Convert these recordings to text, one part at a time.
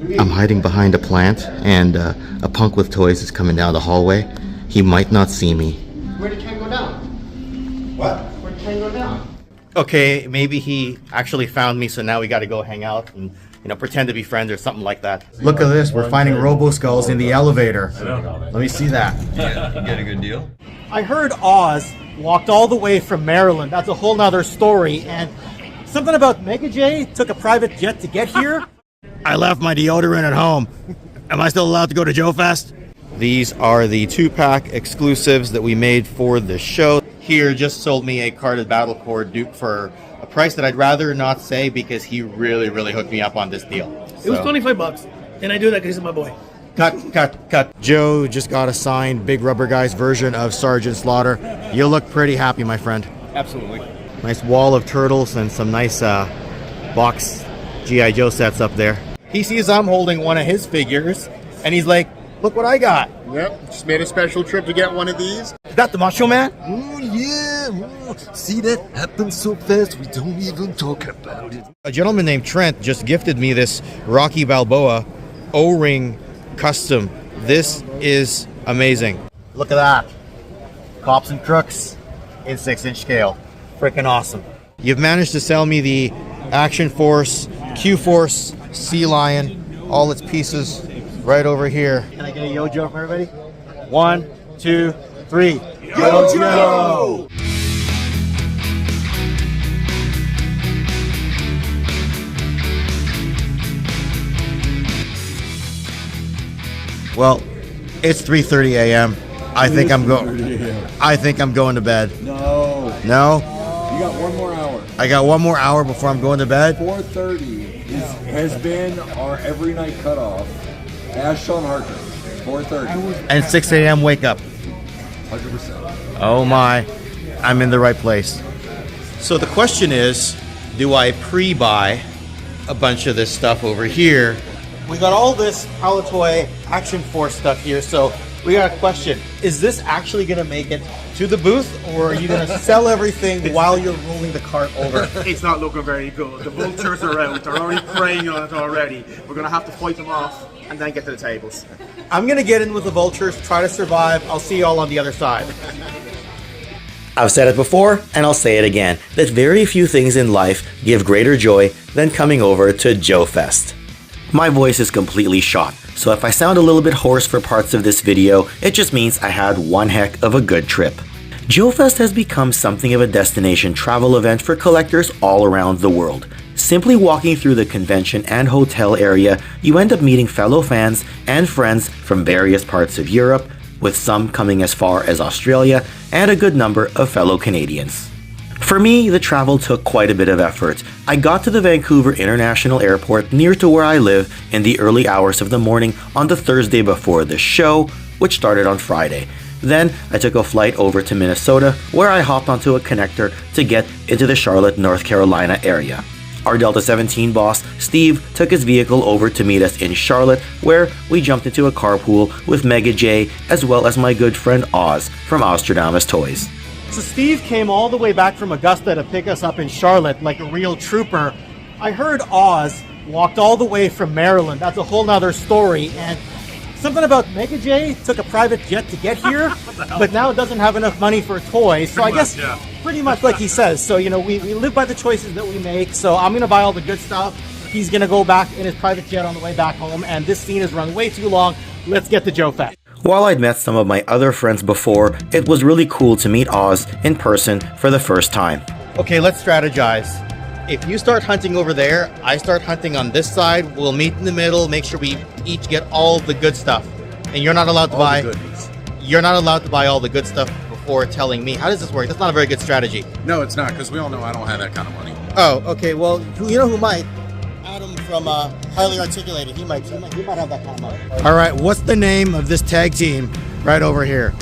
I'm hiding behind a plant, and a punk with toys is coming down the hallway. He might not see me. Where did Ken go down? What? Where did Ken go down? Okay, maybe he actually found me, so now we gotta go hang out and, you know, pretend to be friends or something like that. Look at this, we're finding robo-skulls in the elevator. Let me see that. You get a good deal? I heard Oz walked all the way from Maryland. That's a whole nother story. And something about Mega J took a private jet to get here. I left my deodorant at home. Am I still allowed to go to Joefest? These are the 2-pack exclusives that we made for the show. Here just sold me a carded Battle Core dupe for a price that I'd rather not say because he really hooked me up on this deal. It was $25, and I do that because he's my boy. Cut. Joe just got a signed Big Rubber Guys version of Sergeant Slaughter. You look pretty happy, my friend. Absolutely. Nice wall of turtles and some nice box G.I. Joe sets up there. He sees I'm holding one of his figures, and he's like, look what I got. Yep, just made a special trip to get one of these. Is that the Macho Man? Oh yeah, see that happens so fast we don't even talk about it. A gentleman named Trent just gifted me this Rocky Balboa O-ring custom. This is amazing. Look at that. Cops and crooks in 6-inch scale. Freaking awesome. You've managed to sell me the Action Force, Q-Force, Sea Lion, all its pieces right over here. Can I get a yo-jo from everybody? 1, 2, 3. Yo-jo! Well, it's 3:30 a.m. I think I'm going to bed. No. No? You got one more hour. I got one more hour before I'm going to bed? 4:30 has been our every night cutoff. Ask Sean Harker. 4:30. And 6 a.m. wake up. 100%. Oh my, I'm in the right place. So the question is, do I pre-buy a bunch of this stuff over here? We got all this Palitoy Action Force stuff here, so we got a question. Is this actually going to make it to the booth, or are you going to sell everything while you're rolling the cart over? It's not looking very good. The vultures are out. They're already preying on it already. We're going to have to fight them off and then get to the tables. I'm going to get in with the vultures, try to survive. I'll see you all on the other side. I've said it before, and I'll say it again, that very few things in life give greater joy than coming over to Joefest. My voice is completely shot, so if I sound a little bit hoarse for parts of this video, it just means I had one heck of a good trip. Joefest has become something of a destination travel event for collectors all around the world. Simply walking through the convention and hotel area, you end up meeting fellow fans and friends from various parts of Europe, with some coming as far as Australia, and a good number of fellow Canadians. For me, the travel took quite a bit of effort. I got to the Vancouver International Airport near to where I live in the early hours of the morning on the Thursday before the show, which started on Friday. Then I took a flight over to Minnesota, where I hopped onto a connector to get into the Charlotte, North Carolina area. Our Delta-17 boss, Steve, took his vehicle over to meet us in Charlotte, where we jumped into a carpool with Mega J, as well as my good friend Oz from Ostradamus Toys. So Steve came all the way back from Augusta to pick us up in Charlotte like a real trooper. I heard Oz walked all the way from Maryland. That's a whole nother story. And something about Mega J took a private jet to get here, but now doesn't have enough money for a toy. So I guess pretty much like he says. So, you know, we live by the choices that we make. So I'm going to buy all the good stuff. He's going to go back in his private jet on the way back home. And this scene has run way too long. Let's get to Joefest. While I'd met some of my other friends before, it was really cool to meet Oz in person for the first time. Okay, let's strategize. If you start hunting over there, I start hunting on this side. We'll meet in the middle, make sure we each get all the good stuff. And you're not allowed to buy all the good stuff before telling me. How does this work? That's not a very good strategy. No, it's not, because we all know I don't have that kind of money. Oh, okay. Well, you know who might? Adam from Highly Articulated. He might have that kind of money. All right, what's the name of this tag team right over here?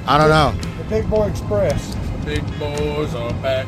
I don't know. The Big Boy Express. The big boys are back.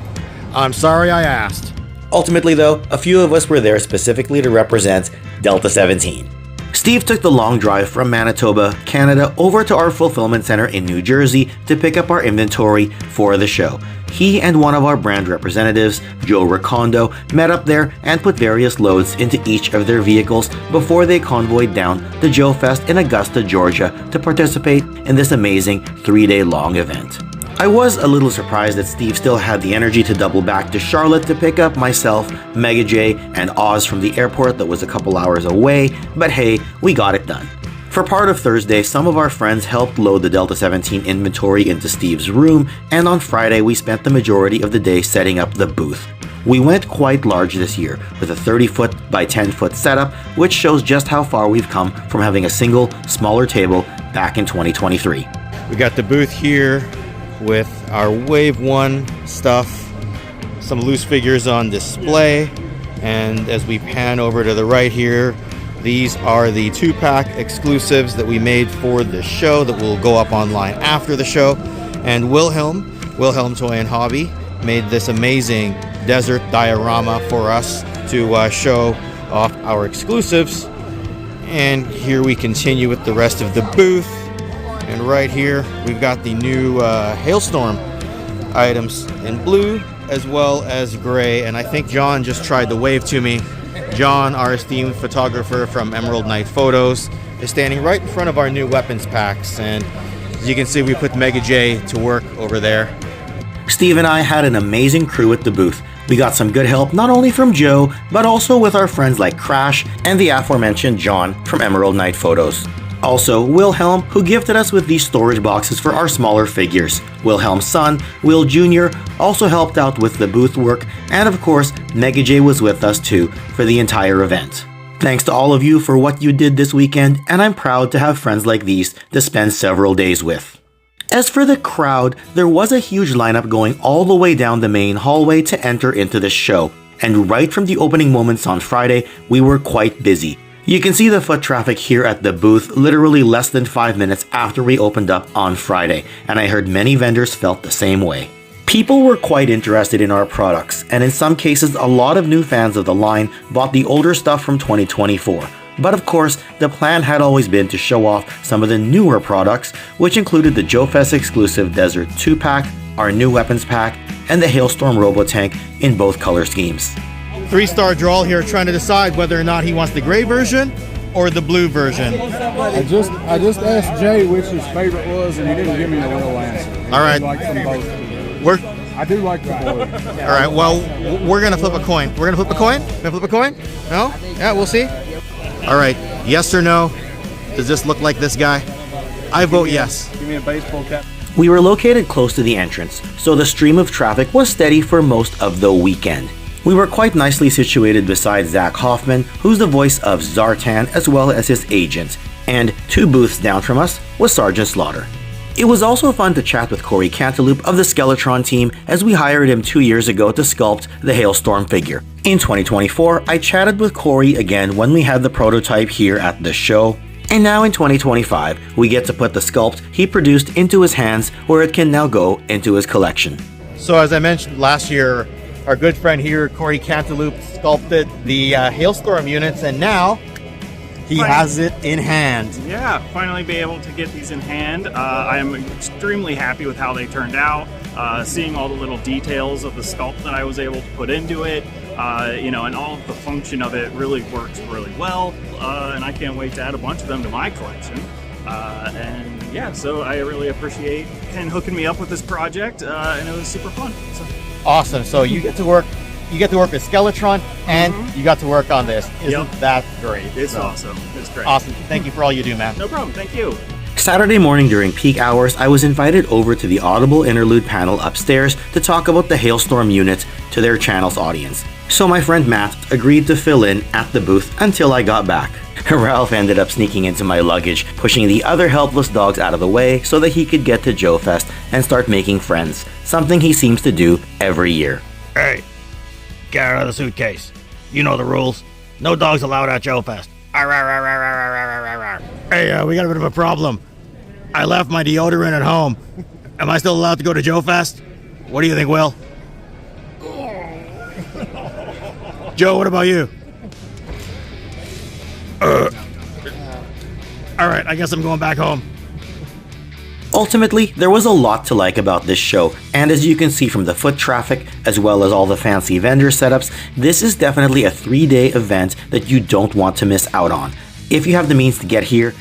I'm sorry I asked. Ultimately though, a few of us were there specifically to represent Delta-17. Steve took the long drive from Manitoba, Canada over to our fulfillment center in New Jersey to pick up our inventory for the show. he and one of our brand representatives, Joe Recondo, met up there and put various loads into each of their vehicles before they convoyed down to Joefest in Augusta, Georgia to participate in this amazing 3-day long event. I was a little surprised that Steve still had the energy to double back to Charlotte to pick up myself, Mega J, and Oz from the airport that was a couple hours away, but hey, we got it done. For part of Thursday, some of our friends helped load the Delta-17 inventory into Steve's room, and on Friday we spent the majority of the day setting up the booth. We went quite large this year, with a 30-foot by 10-foot setup, which shows just how far we've come from having a single, smaller table back in 2023. We got the booth here with our Wave 1 stuff, some loose figures on display, and as we pan over to the right here, these are the 2-pack exclusives that we made for the show that will go up online after the show. And Wilhelm Toy and Hobby, made this amazing desert diorama for us to show off our exclusives. And here we continue with the rest of the booth. And right here, we've got the new Hailstorm items in blue as well as gray. And I think John just tried to wave to me. John, our esteemed photographer from Emerald Knight Photos, is standing right in front of our new weapons packs. And as you can see, we put Mega J to work over there. Steve and I had an amazing crew at the booth. We got some good help not only from Joe, but also with our friends like Crash and the aforementioned John from Emerald Knight Photos. Also, Wilhelm, who gifted us with these storage boxes for our smaller figures. Wilhelm's son, Will Jr., also helped out with the booth work, and of course, Mega J was with us too for the entire event. Thanks to all of you for what you did this weekend, and I'm proud to have friends like these to spend several days with. As for the crowd, there was a huge lineup going all the way down the main hallway to enter into the show, and right from the opening moments on Friday, we were quite busy. You can see the foot traffic here at the booth literally less than 5 minutes after we opened up on Friday, and I heard many vendors felt the same way. People were quite interested in our products, and in some cases a lot of new fans of the line bought the older stuff from 2024. But of course, the plan had always been to show off some of the newer products, which included the Joefest exclusive Desert 2-pack, our new weapons pack, and the Hailstorm Robotank in both color schemes. 3-star draw here trying to decide whether or not he wants the gray version or the blue version. I just asked Jay which his favorite was, and he didn't give me a real answer. All right. I like them both. I do like the blue. All right, well, we're going to flip a coin. We're going to flip a coin? Going to flip a coin? No? Yeah, we'll see. All right, yes or no? Does this look like this guy? I vote yes. Give me a baseball cap. We were located close to the entrance, so the stream of traffic was steady for most of the weekend. We were quite nicely situated beside Zach Hoffman, who's the voice of Zartan as well as his agent, and 2 booths down from us was Sergeant Slaughter. It was also fun to chat with Corey Cantaloupe of the Skeletron team, as we hired him 2 years ago to sculpt the Hailstorm figure. In 2024, I chatted with Corey again when we had the prototype here at the show, and now in 2025, we get to put the sculpt he produced into his hands, where it can now go into his collection. So as I mentioned last year, our good friend here, Corey Cantaloupe, sculpted the Hailstorm units, and now he has it in hand. Yeah, finally be able to get these in hand. I am extremely happy with how they turned out. Seeing all the little details of the sculpt that I was able to put into it, and all of the function of it really works really well. And I can't wait to add a bunch of them to my collection. And yeah, so I really appreciate Ken hooking me up with this project, and it was super fun. So. Awesome. So you get to work with Skeletron, and you got to work on this. Isn't that great? It's awesome. It's great. Awesome. Thank you for all you do, man. No problem. Thank you. Saturday morning during peak hours, I was invited over to the Audible Interlude panel upstairs to talk about the Hailstorm unit to their channel's audience. So my friend Matt agreed to fill in at the booth until I got back. Ralph ended up sneaking into my luggage, pushing the other helpless dogs out of the way so that he could get to Joefest and start making friends, something he seems to do every year. Hey, get out of the suitcase. You know the rules. No dogs allowed at Joefest. Hey, we got a bit of a problem. I left my deodorant at home. Am I still allowed to go to Joefest? What do you think, Will? Joe, what about you? All right, I guess I'm going back home. Ultimately, there was a lot to like about this show, and as you can see from the foot traffic, as well as all the fancy vendor setups, this is definitely a 3-day event that you don't want to miss out on. If you have the means to get here,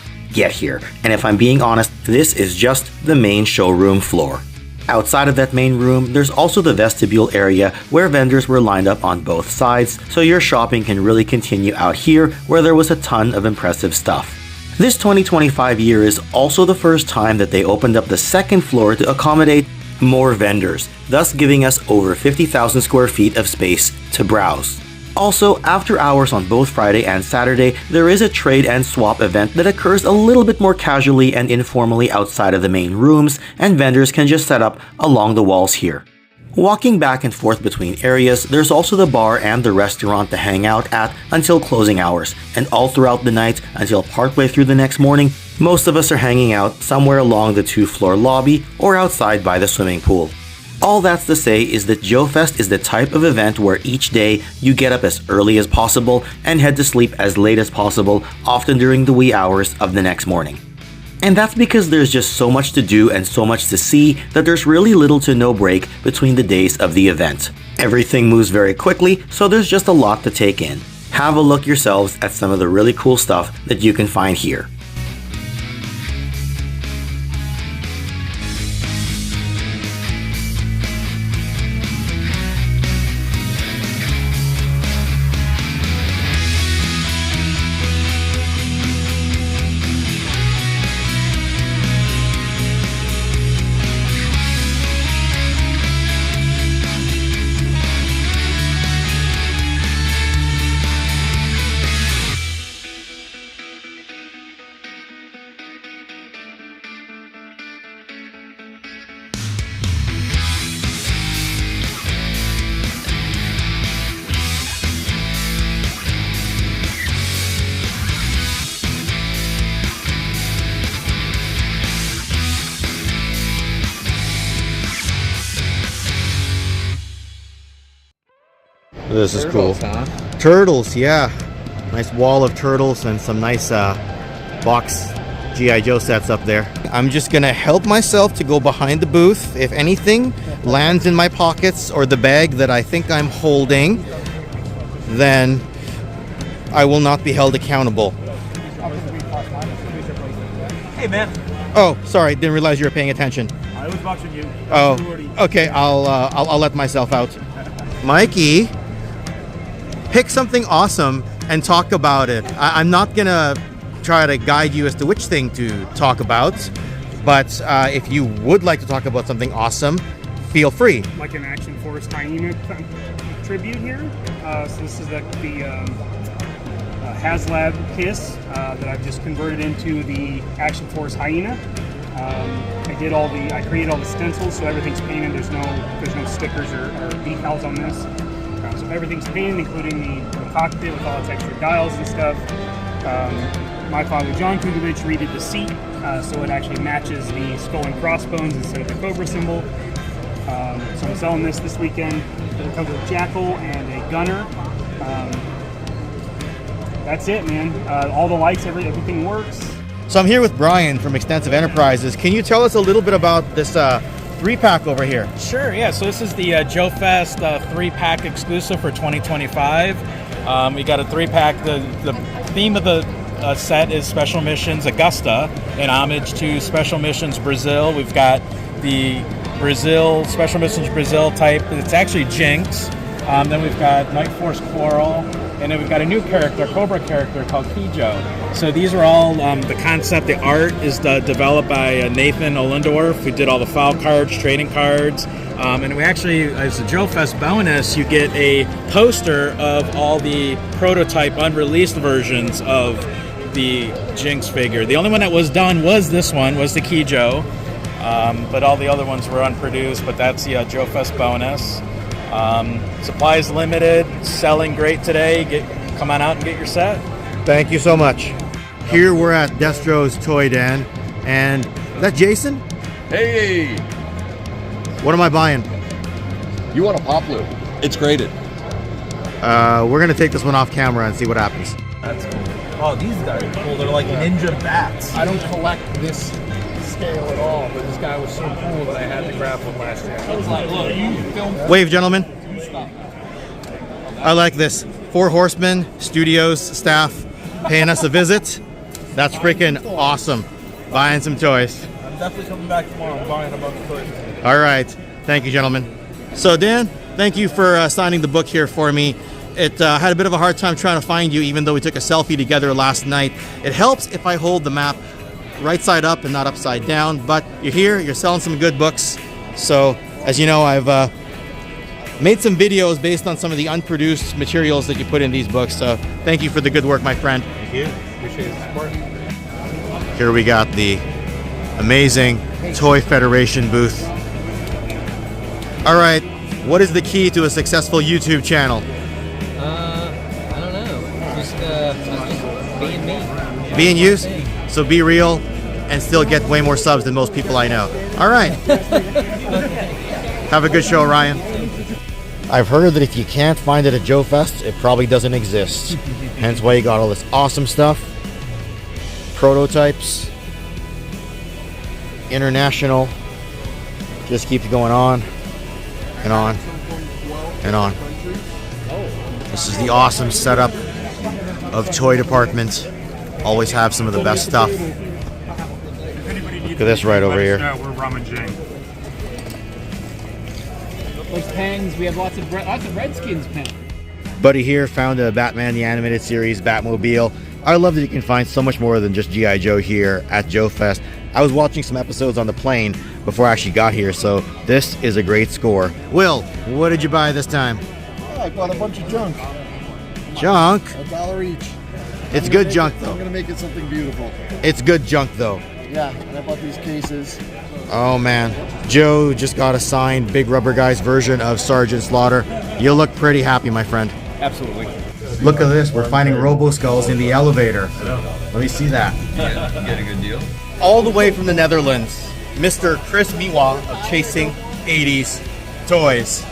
and if I'm being honest, this is just the main showroom floor. Outside of that main room, there's also the vestibule area where vendors were lined up on both sides, so your shopping can really continue out here where there was a ton of impressive stuff. This 2025 year is also the first time that they opened up the second floor to accommodate more vendors, thus giving us over 50,000 square feet of space to browse. Also, after hours on both Friday and Saturday, there is a trade and swap event that occurs a little bit more casually and informally outside of the main rooms, and vendors can just set up along the walls here. Walking back and forth between areas, there's also the bar and the restaurant to hang out at until closing hours, and all throughout the night until partway through the next morning, most of us are hanging out somewhere along the 2-floor lobby or outside by the swimming pool. All that's to say is that Joefest is the type of event where each day you get up as early as possible and head to sleep as late as possible, often during the wee hours of the next morning. And that's because there's just so much to do and so much to see that there's really little to no break between the days of the event. Everything moves very quickly, so there's just a lot to take in. Have a look yourselves at some of the really cool stuff that you can find here. This is cool. Turtles, yeah. Nice wall of turtles and some nice box G.I. Joe sets up there. I'm just gonna help myself to go behind the booth. If anything lands in my pockets or the bag that I think I'm holding, then I will not be held accountable. Hey, man. Oh, sorry, didn't realize you were paying attention. I was watching you. Oh, okay, I'll let myself out. Mikey, pick something awesome and talk about it. I'm not gonna try to guide you as to which thing to talk about, but if you would like to talk about something awesome, feel free. Like an Action Force Hyena tribute here. So this is the HasLab Kiss that I've just converted into the Action Force Hyena. I created all the stencils, so everything's painted. There's no stickers or decals on this. So everything's painted, including the cockpit with all its extra dials and stuff. My father, John Kugovich, redid the seat, so it actually matches the skull and crossbones instead of the Cobra symbol. So I'm selling this weekend. It comes with a jackal and a gunner. That's it, man. All the lights, everything works. So I'm here with Brian from Extensive Enterprises. Can you tell us a little bit about this 3-pack over here? Sure, yeah. So this is the Joefest 3-pack exclusive for 2025. We got a 3-pack. The theme of the set is Special Missions Augusta, in homage to Special Missions Brazil. We've got the Brazil, Special Missions Brazil type. It's actually Jinx. Then we've got Night Force Quarrel. And then we've got a new character, Cobra character called Kijo. So these are all the concept. The art is developed by Nathan Ollendorf, who did all the file cards, trading cards. And we actually, as a Joefest bonus, you get a poster of all the prototype unreleased versions of the Jinx figure. The only one that was done was this one, was the Kijo. But all the other ones were unproduced, but that's the Joefest bonus. Supplies limited, selling great today. Come on out and get your set. Thank you so much. Here we're at Destro's Toy Den, and is that Jason? Hey! What am I buying? You want a pop loop? It's graded. We're gonna take this one off camera and see what happens. That's cool. Oh, these guys are cool. They're like ninja bats. I don't collect this scale at all, but this guy was so cool that I had to grab one last year. I was like, look, you filmed. Wave, gentlemen. I like this. Four Horsemen Studios staff paying us a visit. That's freaking awesome. Buying some toys. I'm definitely coming back tomorrow and buying a bunch of toys. All right. Thank you, gentlemen. So, Dan, thank you for signing the book here for me. It had a bit of a hard time trying to find you, even though we took a selfie together last night. It helps if I hold the map right side up and not upside down, but you're here, you're selling some good books. So, as you know, I've made some videos based on some of the unproduced materials that you put in these books. So, thank you for the good work, my friend. Thank you. Appreciate the support. Here we got the amazing Toy Federation booth. All right, what is the key to a successful YouTube channel? I don't know. Just being me. Being you? So be real and still get way more subs than most people I know. All right. Have a good show, Ryan. I've heard that if you can't find it at Joefest, it probably doesn't exist. Hence why you got all this awesome stuff. Prototypes. International. Just keeps going on and on and on. This is the awesome setup of toy department. Always have some of the best stuff. Look at this right over here. We're rummaging. Those pens, we have lots of Redskins pens. Buddy here found a Batman the Animated Series Batmobile. I love that you can find so much more than just G.I. Joe here at Joefest. I was watching some episodes on the plane before I actually got here, so this is a great score. Will, what did you buy this time? Oh, I bought a bunch of junk. Junk? $1 each. It's good junk, though. I'm gonna make it something beautiful. It's good junk, though. Yeah, and I bought these cases. Oh, man. Joe just got a signed Big Rubber Guys version of Sergeant Slaughter. You look pretty happy, my friend. Absolutely. Look at this. We're finding Robo-Skulls in the elevator. Let me see that. Yeah, you get a good deal. All the way from the Netherlands, Mr. Chris Miwa of Chasing 80s Toys.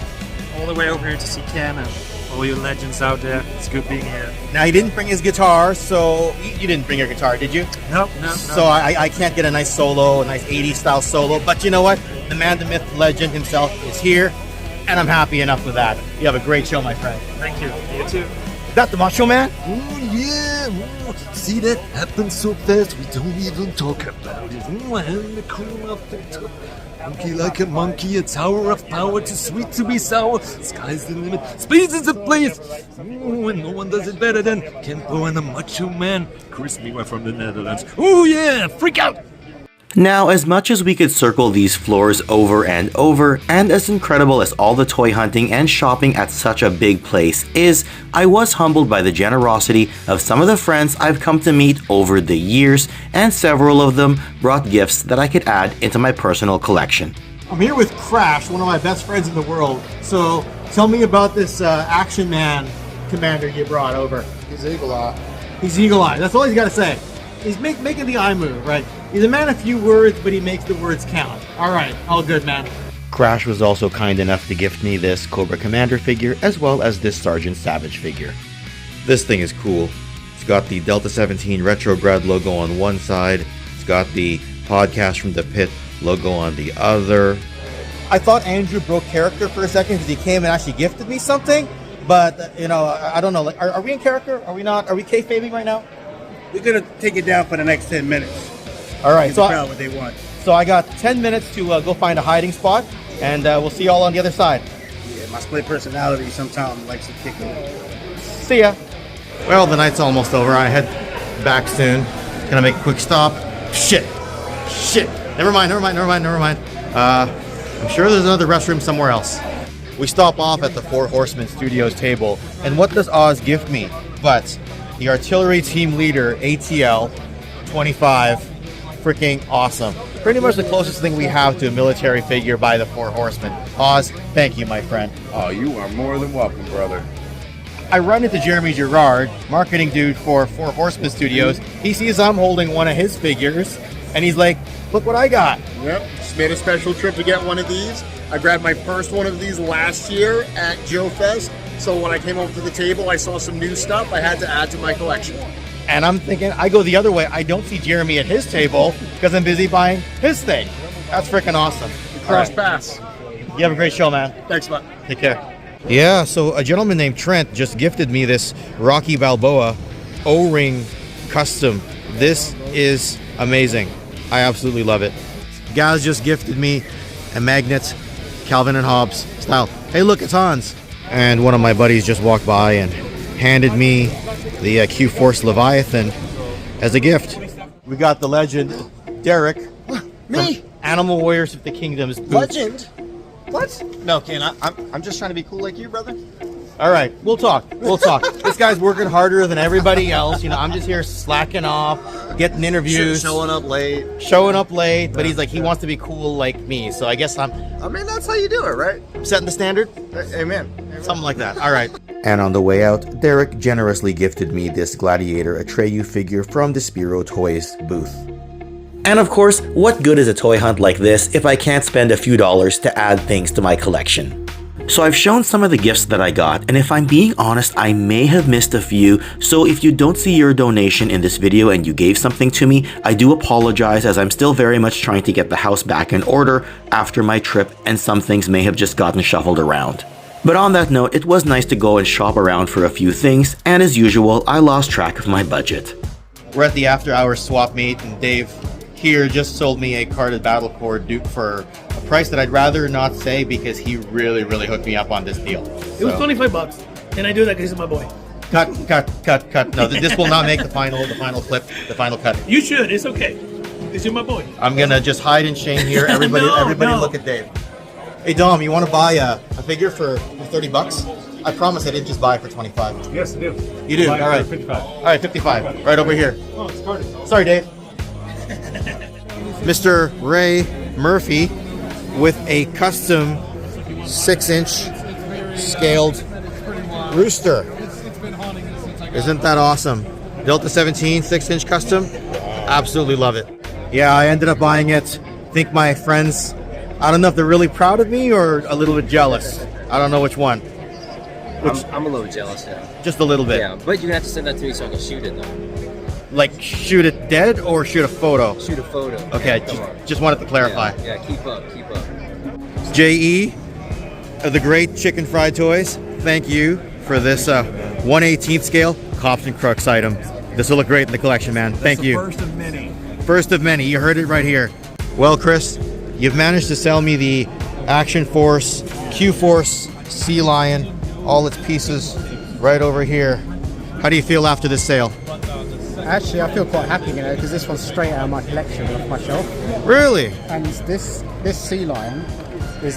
All the way over here to see Ken and all you legends out there. It's good being here. Now, he didn't bring his guitar, so you didn't bring your guitar, did you? No. So I can't get a nice solo, a nice 80s style solo, but you know what? The man, the myth, legend himself is here, and I'm happy enough with that. You have a great show, my friend. Thank you. You too. Is that the Macho Man? Oh yeah, see that happens so fast we don't even talk about it. And the cream up the top. Monkey like a monkey, a tower of power, too sweet to be sour. Sky's the limit, space is the place. And no one does it better than Kenpo and the Macho Man. Chris Miwa from the Netherlands. Oh yeah, freak out! Now, as much as we could circle these floors over and over, and as incredible as all the toy hunting and shopping at such a big place is, I was humbled by the generosity of some of the friends I've come to meet over the years, and several of them brought gifts that I could add into my personal collection. I'm here with Crash, one of my best friends in the world. So tell me about this Action Man commander you brought over. He's Eagle Eye. He's Eagle Eye. That's all he's got to say. He's making the eye move, right? He's a man of few words, but he makes the words count. All right, all good, man. Crash was also kind enough to gift me this Cobra Commander figure, as well as this Sergeant Savage figure. This thing is cool. It's got the Delta-17 Retrograd logo on one side. It's got the Podcast from the Pit logo on the other. I thought Andrew broke character for a second because he came and actually gifted me something, but, you know, I don't know. Like, are we in character? Are we not? Are we kayfabing right now? We're gonna take it down for the next 10 minutes. All right, Give the crowd what they want. So I got 10 minutes to go find a hiding spot, and we'll see y'all on the other side. Yeah, my split personality sometimes likes to kick in. See ya. Well, the night's almost over. I head back soon. Gonna make a quick stop. Shit. Never mind. I'm sure there's another restroom somewhere else. We stop off at the Four Horsemen Studios table, and what does Oz gift me? But the artillery team leader, ATL 25, freaking awesome. Pretty much the closest thing we have to a military figure by the Four Horsemen. Oz, thank you, my friend. Oh, you are more than welcome, brother. I run into Jeremy Gerard, marketing dude for Four Horsemen Studios. He sees I'm holding one of his figures, and he's like, look what I got. Yep, just made a special trip to get one of these. I grabbed my first one of these last year at Joefest. So when I came over to the table, I saw some new stuff I had to add to my collection. And I'm thinking, I go the other way. I don't see Jeremy at his table because I'm busy buying his thing. That's freaking awesome. Cross pass. You have a great show, man. Thanks, bud. Take care. Yeah, so a gentleman named Trent just gifted me this Rocky Balboa O-ring custom. This is amazing. I absolutely love it. Gaz just gifted me a magnet, Calvin and Hobbes style. Hey, look, it's Hans. And one of my buddies just walked by and handed me the Q-Force Leviathan as a gift. We got the legend, Derek. Me? From Animal Warriors of the Kingdom's booth. Legend? What? No, Ken, I'm just trying to be cool like you, brother. All right, we'll talk. We'll talk. This guy's working harder than everybody else. You know, I'm just here slacking off, getting interviews. Showing up late. Showing up late, but he's like, he wants to be cool like me. So I guess I mean, that's how you do it, right? setting the standard. Amen. Something like that. All right. And on the way out, Derek generously gifted me this Gladiator Atreyu figure from the Spiro Toys booth. And of course, what good is a toy hunt like this if I can't spend a few dollars to add things to my collection? So I've shown some of the gifts that I got, and if I'm being honest, I may have missed a few, so if you don't see your donation in this video and you gave something to me, I do apologize as I'm still very much trying to get the house back in order after my trip and some things may have just gotten shuffled around. But on that note, it was nice to go and shop around for a few things, and as usual, I lost track of my budget. We're at the after hours swap meet, and Dave here just sold me a carded Battle Core Duke for a price that I'd rather not say because he really hooked me up on this deal. It was $25, and I do that because he's my boy. Cut. No, this will not make the final clip, the final cut. You should. It's okay. Because you're my boy. I'm gonna just hide in shame here. Everybody, No. look at Dave. Hey Dom, you want to buy a figure for $30? I promise I didn't just buy it for 25. Yes, I do. You do. All right. 55. All right, 55. Right over here. Oh, it's carded. Sorry, Dave. Mr. Ray Murphy with a custom 6-inch scaled rooster. Isn't that awesome? Delta-17 6-inch custom. Absolutely love it. Yeah, I ended up buying it. I think my friends, I don't know if they're really proud of me or a little bit jealous. I don't know which one. I'm a little jealous, yeah. Just a little bit. Yeah, but you're gonna have to send that to me so I can shoot it though. Like shoot it dead or shoot a photo? Shoot a photo. Okay, Yeah, just wanted to clarify. Yeah, keep up. J.E. of the Great Chicken Fried Toys, thank you for this 1/18th scale Cops and Crooks item. This will look great in the collection, man. Thank you. First of many. First of many. You heard it right here. Well, Chris, you've managed to sell me the Action Force, Q-Force, Sea Lion, all its pieces right over here. How do you feel after this sale? Actually, I feel quite happy, you know, because this one's straight out of my collection off my shelf. Really? And this Sea Lion is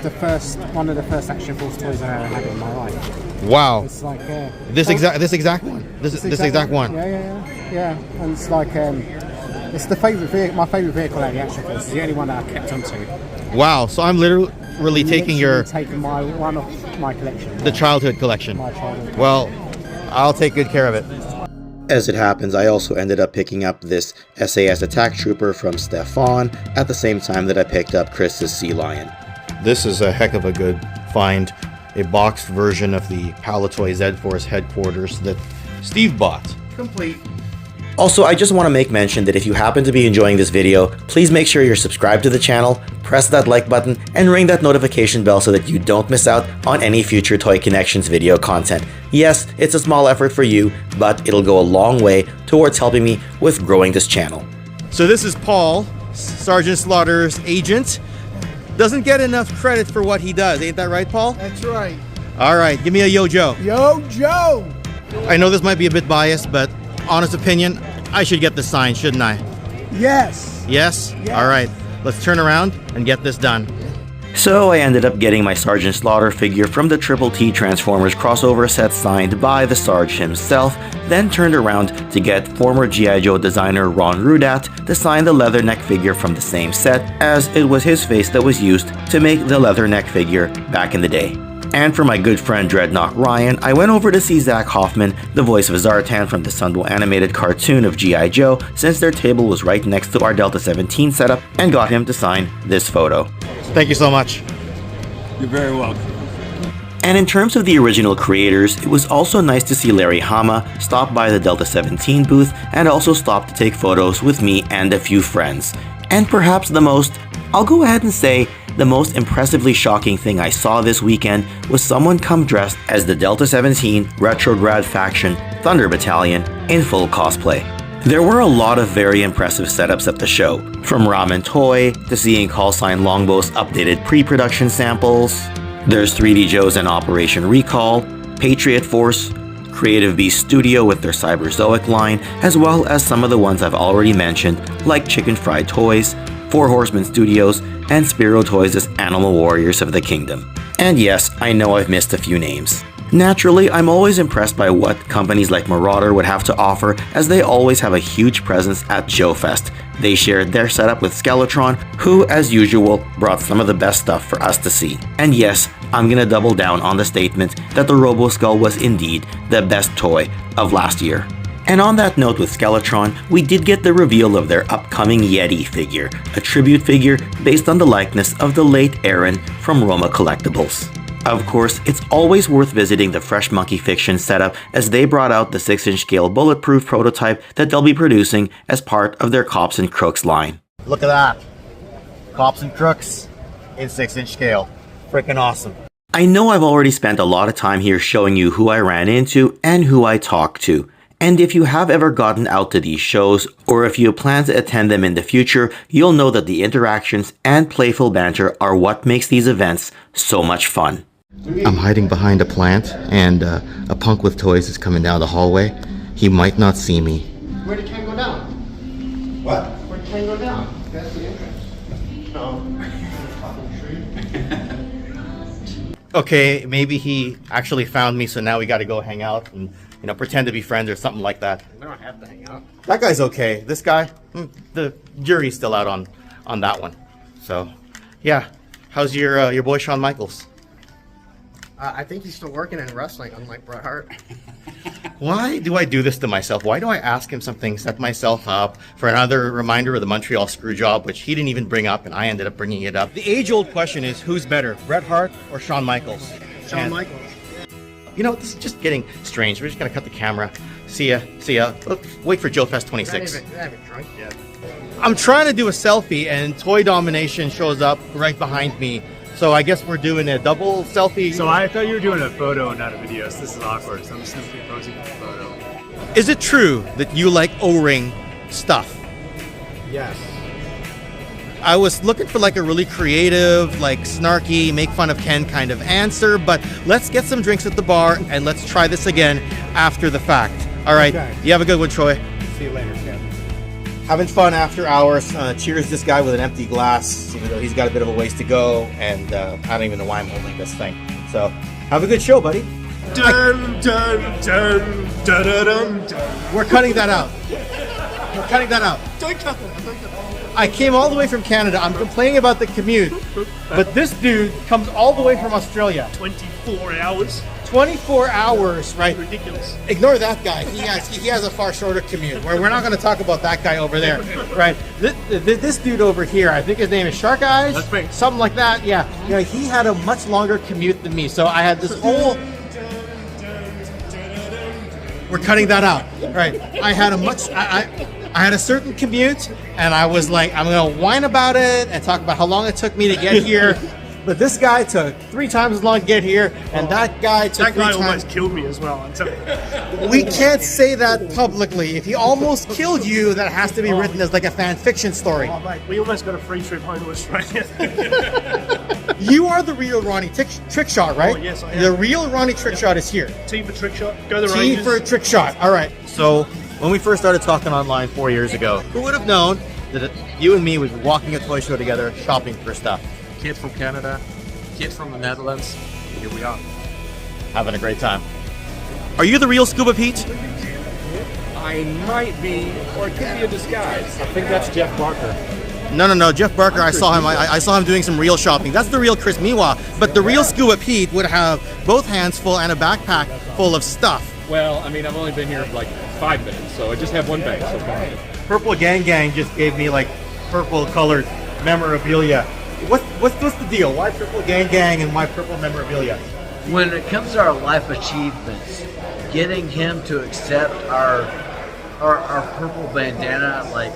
one of the first Action Force toys I ever had in my life. Wow. It's like this exact one. This exact one. Yeah. And it's like it's the my favorite vehicle out of the Action Force. It's the only one that I kept onto. Wow. So I'm literally taking one off my collection. The childhood collection. My childhood. Well, I'll take good care of it. As it happens, I also ended up picking up this SAS Attack Trooper from Stefan at the same time that I picked up Chris's Sea Lion. This is a heck of a good find. A boxed version of the Palitoy Z-Force headquarters that Steve bought. Complete. Also, I just want to make mention that if you happen to be enjoying this video, please make sure you're subscribed to the channel, press that like button, and ring that notification bell so that you don't miss out on any future Toy Kennections video content. Yes, it's a small effort for you, but it'll go a long way towards helping me with growing this channel. So this is Paul, Sergeant Slaughter's agent. Doesn't get enough credit for what he does, ain't that right, Paul? That's right. All right, give me a Yo Joe. Yo Joe! I know this might be a bit biased, but honest opinion, I should get this signed, shouldn't I? Yes. Yes? All right, let's turn around and get this done. So I ended up getting my Sergeant Slaughter figure from the Triple T Transformers crossover set signed by the Sarge himself, then turned around to get former G.I. Joe designer Ron Rudat to sign the leatherneck figure from the same set, as it was his face that was used to make the leatherneck figure back in the day. And for my good friend Dreadnought Ryan, I went over to see Zach Hoffman, the voice of Zartan from the Sunwell animated cartoon of G.I. Joe, since their table was right next to our Delta-17 setup, and got him to sign this photo. Thank you so much. You're very welcome. And in terms of the original creators, it was also nice to see Larry Hama stop by the Delta-17 booth and also stop to take photos with me and a few friends. And perhaps I'll go ahead and say, the most impressively shocking thing I saw this weekend was someone come dressed as the Delta-17 Retrograd Faction Thunder Battalion in full cosplay. There were a lot of very impressive setups at the show, from Ramen Toy to seeing Callsign Longbow's updated pre-production samples. There's 3D Joe's and Operation Recall, Patriot Force, Creative Beast Studio with their Cyberzoic line, as well as some of the ones I've already mentioned, like Chicken Fried Toys, Four Horsemen Studios, and Spiro Toys' Animal Warriors of the Kingdom. And yes, I know I've missed a few names. Naturally, I'm always impressed by what companies like Marauder would have to offer, as they always have a huge presence at Joefest. They shared their setup with Skeletron, who, as usual, brought some of the best stuff for us to see. And yes, I'm gonna double down on the statement that the Robo-Skull was indeed the best toy of last year. And on that note with Skeletron, we did get the reveal of their upcoming Yeti figure, a tribute figure based on the likeness of the late Aaron from Roma Collectibles. Of course, it's always worth visiting the Fresh Monkey Fiction setup, as they brought out the 6-inch scale bulletproof prototype that they'll be producing as part of their Cops and Crooks line. Look at that. Cops and Crooks in 6-inch scale. Freaking awesome. I know I've already spent a lot of time here showing you who I ran into and who I talked to. And if you have ever gotten out to these shows, or if you plan to attend them in the future, you'll know that the interactions and playful banter are what makes these events so much fun. I'm hiding behind a plant, and a punk with toys is coming down the hallway. He might not see me. Where did Ken go down? What? Where did Ken go down? That's the entrance. Oh. Okay, maybe he actually found me, so now we gotta go hang out and, you know, pretend to be friends or something like that. We don't have to hang out. That guy's okay. This guy, the jury's still out on that one. So, yeah. How's your boy Shawn Michaels? I think he's still working in wrestling, unlike Bret Hart. Why do I do this to myself? Why do I ask him something, set myself up for another reminder of the Montreal screw job, which he didn't even bring up, and I ended up bringing it up? The age-old question is, who's better, Bret Hart or Shawn Michaels? Shawn Michaels. You know, this is just getting strange. We're just gonna cut the camera. See ya. Let's wait for Joefest 26. I haven't drunk yet. I'm trying to do a selfie, and Toy Domination shows up right behind me. So I guess we're doing a double selfie. So I thought you were doing a photo and not a video, so this is awkward. So I'm just simply posing for the photo. Is it true that you like O-ring stuff? Yes. I was looking for like a really creative, like snarky, make fun of Ken kind of answer, but let's get some drinks at the bar and let's try this again after the fact. All right. Okay. You have a good one, Troy. See you later, Ken. Having fun after hours. Cheers this guy with an empty glass, even though he's got a bit of a ways to go, and I don't even know why I'm holding this thing. So, have a good show, buddy. Dun, dun, dun, dun, dun, dun, dun. We're cutting that out. We're cutting that out. Don't cut that. Don't cut that. I came all the way from Canada. I'm complaining about the commute, but this dude comes all the way from Australia. 24 hours. 24 hours, right? Ridiculous. Ignore that guy. He has a far shorter commute. We're not going to talk about that guy over there, right? This dude over here, I think his name is Shark Eyes. That's right. Something like that. Yeah. You know, he had a much longer commute than me, so I had this whole. We're cutting that out, right? I had a much. I had a certain commute, and I was like, I'm going to whine about it and talk about how long it took me to get here. But this guy took 3 times as long to get here, and that guy took 3 times. Almost killed me as well. We can't say that publicly. If he almost killed you, that has to be written as like a fan fiction story. Oh, mate, we almost got a free trip home to Australia. You are the real Ronnie Trickshot, right? Oh, yes, I am. The real Ronnie Trickshot is here. Team for Trickshot. Go the Team Rangers. for Trickshot. All right. So when we first started talking online 4 years ago, who would have known that you and me would be walking a toy show together, shopping for stuff? Kid from Canada, kid from the Netherlands. Here we are. Having a great time. Are you the real Scuba Pete? I might be, or it could be a disguise. I think that's Jeff Barker. No. Jeff Barker, I saw him. I saw him doing some real shopping. That's the real Chris Miwa. But the real Scuba Pete would have both hands full and a backpack full of stuff. Well, I mean, I've only been here like 5 minutes, so I just have one bag so far. Purple Gang just gave me like purple colored memorabilia. What's the deal? Why Purple Gang and why purple memorabilia? when it comes to our life achievements, getting him to accept our purple bandana, like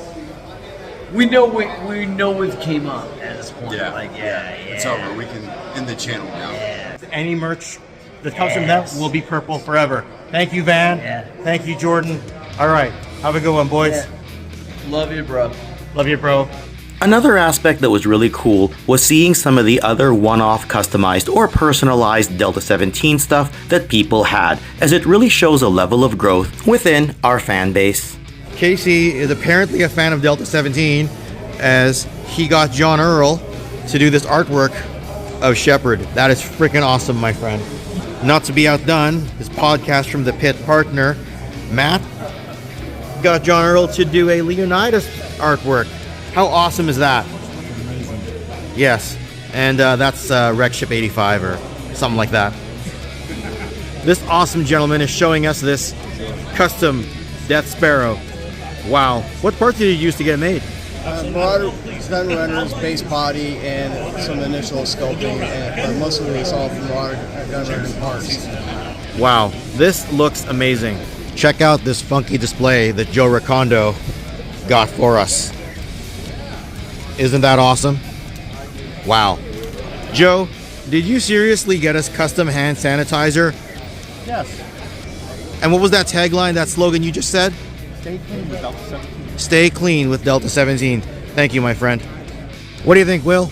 we know it came up at this point. Yeah. Like It's over. We can end the channel now. Any merch that comes from that will be purple forever. Thank you, Van. Thank you, Jordan. All right. Have a good one, boys. Love you, bro. Love you, bro. Another aspect that was really cool was seeing some of the other one-off customized or personalized Delta-17 stuff that people had, as it really shows a level of growth within our fan base. Casey is apparently a fan of Delta-17, as he got John Earl to do this artwork of Shepard. That is freaking awesome, my friend. Not to be outdone, his podcast from the pit partner, Matt, got John Earl to do a Leonidas artwork. How awesome is that? Yes, and that's Wreckship 85 or something like that. This awesome gentleman is showing us this custom Death Sparrow. Wow, what parts did you use to get it made? Marauder gun runners, base body, and some initial sculpting, but mostly it's all from Marauder gun runner parts. Wow, this looks amazing. Check out this funky display that Joe Recondo got for us. Isn't that awesome? Wow. Joe, did you seriously get us custom hand sanitizer? Yes. And what was that tagline, that slogan you just said? Stay clean with Delta-17. Stay clean with Delta-17. Thank you, my friend. What do you think, Will?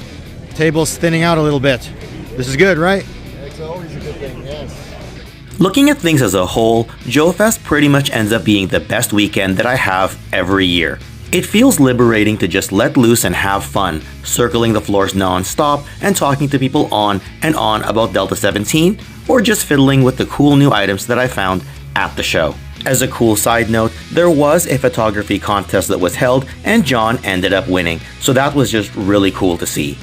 Table's thinning out a little bit. This is good, right? It's always a good thing, yes. Looking at things as a whole, Joefest pretty much ends up being the best weekend that I have every year. It feels liberating to just let loose and have fun, circling the floors non-stop and talking to people on and on about Delta-17, or just fiddling with the cool new items that I found at the show. As a cool side note, there was a photography contest that was held and John ended up winning, so that was just really cool to see.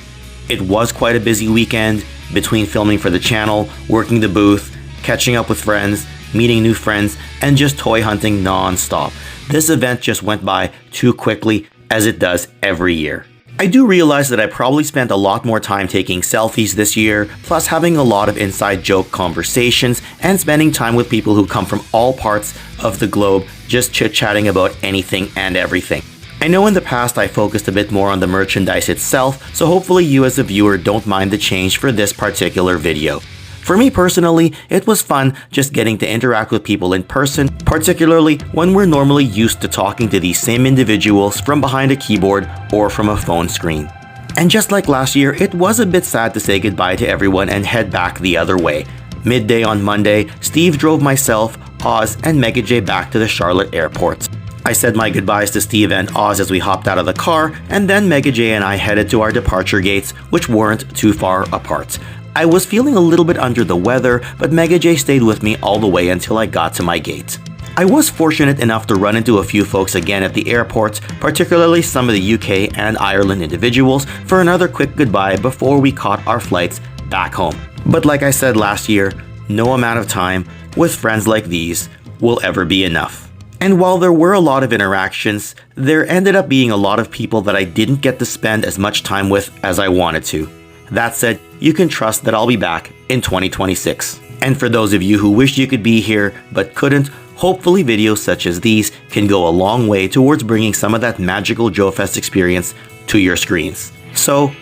It was quite a busy weekend, between filming for the channel, working the booth, catching up with friends, meeting new friends, and just toy hunting non-stop. This event just went by too quickly, as it does every year. I do realize that I probably spent a lot more time taking selfies this year, plus having a lot of inside joke conversations and spending time with people who come from all parts of the globe, just chit-chatting about anything and everything. I know in the past I focused a bit more on the merchandise itself, so hopefully you as a viewer don't mind the change for this particular video. For me personally, it was fun just getting to interact with people in person, particularly when we're normally used to talking to these same individuals from behind a keyboard or from a phone screen. And just like last year, it was a bit sad to say goodbye to everyone and head back the other way. Midday on Monday, Steve drove myself, Oz, and Mega J back to the Charlotte airport. I said my goodbyes to Steve and Oz as we hopped out of the car, and then Mega J and I headed to our departure gates, which weren't too far apart. I was feeling a little bit under the weather, but Mega J stayed with me all the way until I got to my gate. I was fortunate enough to run into a few folks again at the airport, particularly some of the UK and Ireland individuals, for another quick goodbye before we caught our flights back home. But like I said last year, no amount of time with friends like these will ever be enough. And while there were a lot of interactions, there ended up being a lot of people that I didn't get to spend as much time with as I wanted to. That said, you can trust that I'll be back in 2026. And for those of you who wish you could be here but couldn't, hopefully videos such as these can go a long way towards bringing some of that magical Joefest experience to your screens. So,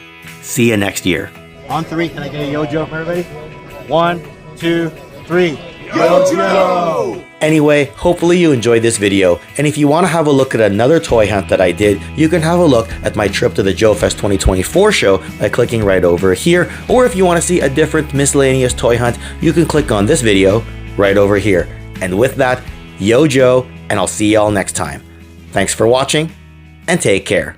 see you next year. On three, can I get a yo Joe from everybody? 1, 2, 3. Yo Joe! Anyway, hopefully you enjoyed this video, and if you want to have a look at another toy hunt that I did, you can have a look at my trip to the Joefest 2024 show by clicking right over here, or if you want to see a different miscellaneous toy hunt, you can click on this video right over here. And with that, yo Joe, and I'll see y'all next time. Thanks for watching, and take care.